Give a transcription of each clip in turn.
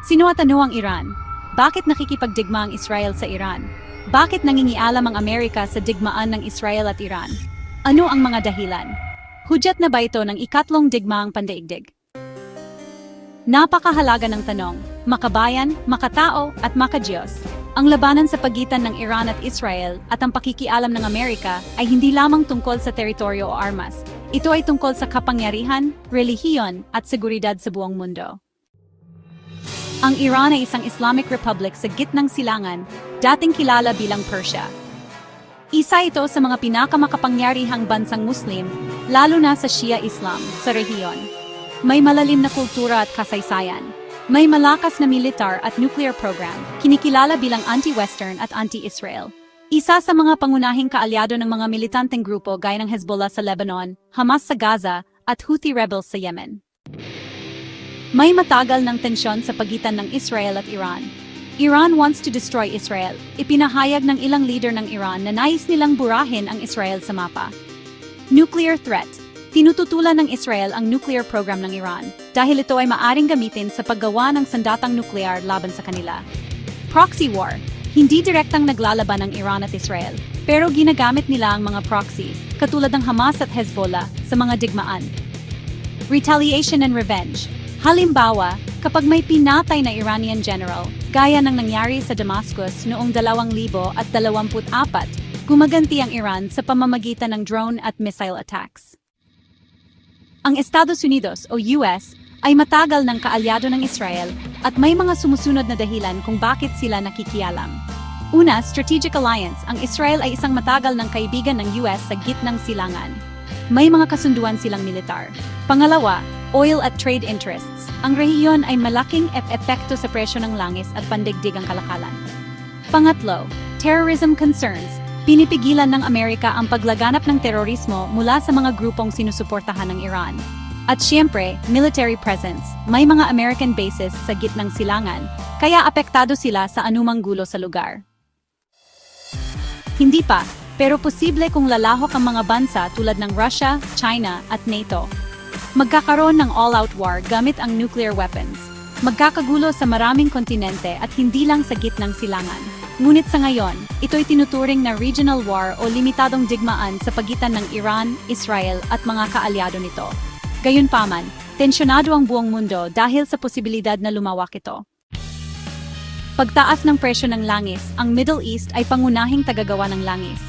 Sino at ano ang Iran? Bakit nakikipagdigma ang Israel sa Iran? Bakit nangingialam ang Amerika sa digmaan ng Israel at Iran? Ano ang mga dahilan? Hudyat na ba ito ng ikatlong digmaang pandaigdig? Napakahalaga ng tanong, makabayan, makatao, at makadiyos. Ang labanan sa pagitan ng Iran at Israel at ang pakikialam ng Amerika ay hindi lamang tungkol sa teritoryo o armas. Ito ay tungkol sa kapangyarihan, relihiyon, at seguridad sa buong mundo. Ang Iran ay isang Islamic Republic sa gitnang silangan, dating kilala bilang Persia. Isa ito sa mga pinakamakapangyarihang bansang Muslim, lalo na sa Shia Islam, sa rehiyon. May malalim na kultura at kasaysayan. May malakas na militar at nuclear program, kinikilala bilang anti-Western at anti-Israel. Isa sa mga pangunahing kaalyado ng mga militanteng grupo gaya ng Hezbollah sa Lebanon, Hamas sa Gaza, at Houthi rebels sa Yemen. May matagal ng tensyon sa pagitan ng Israel at Iran. Iran wants to destroy Israel. Ipinahayag ng ilang leader ng Iran na nais nilang burahin ang Israel sa mapa. Nuclear threat. Tinututulan ng Israel ang nuclear program ng Iran dahil ito ay maaring gamitin sa paggawa ng sandatang nuklear laban sa kanila. Proxy war. Hindi direktang naglalaban ng Iran at Israel, pero ginagamit nila ang mga proxy, katulad ng Hamas at Hezbollah, sa mga digmaan. Retaliation and revenge. Halimbawa, kapag may pinatay na Iranian general, gaya ng nangyari sa Damascus noong 2024, gumaganti ang Iran sa pamamagitan ng drone at missile attacks. Ang Estados Unidos o US ay matagal ng kaalyado ng Israel at may mga sumusunod na dahilan kung bakit sila nakikialam. Una, strategic alliance. Ang Israel ay isang matagal ng kaibigan ng US sa gitnang silangan. May mga kasunduan silang militar. Pangalawa, oil at trade interests. Ang rehiyon ay malaking epekto sa presyo ng langis at pandigdig ang kalakalan. Pangatlo, terrorism concerns. Pinipigilan ng Amerika ang paglaganap ng terorismo mula sa mga grupong sinusuportahan ng Iran. At siyempre, military presence. May mga American bases sa gitnang silangan, kaya apektado sila sa anumang gulo sa lugar. Hindi pa, pero posible kung lalahok ang mga bansa tulad ng Russia, China, at NATO. Magkakaroon ng all-out war gamit ang nuclear weapons. Magkakagulo sa maraming kontinente at hindi lang sa gitnang silangan. Ngunit sa ngayon, ito'y tinuturing na regional war o limitadong digmaan sa pagitan ng Iran, Israel at mga kaalyado nito. Gayunpaman, tensyonado ang buong mundo dahil sa posibilidad na lumawak ito. Pagtaas ng presyo ng langis, ang Middle East ay pangunahing tagagawa ng langis.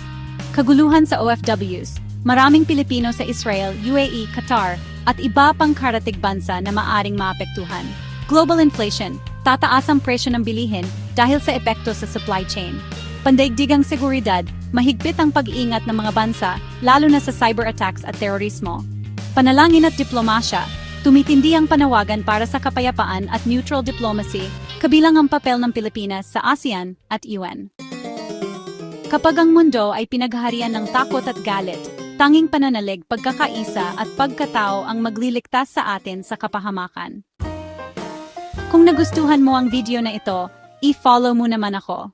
Kaguluhan sa OFWs, maraming Pilipino sa Israel, UAE, Qatar, at iba pang karatig bansa na maaring maapektuhan. Global inflation, tataas ang presyo ng bilihin dahil sa epekto sa supply chain. Pandaigdigang seguridad, mahigpit ang pag-iingat ng mga bansa, lalo na sa cyber attacks at terorismo. Panalangin at diplomasya, tumitindi ang panawagan para sa kapayapaan at neutral diplomacy, kabilang ang papel ng Pilipinas sa ASEAN at UN. Kapag ang mundo ay pinaghaharian ng takot at galit, tanging pananalig, pagkakaisa at pagkatao ang magliligtas sa atin sa kapahamakan. Kung nagustuhan mo ang video na ito, i-follow mo naman ako.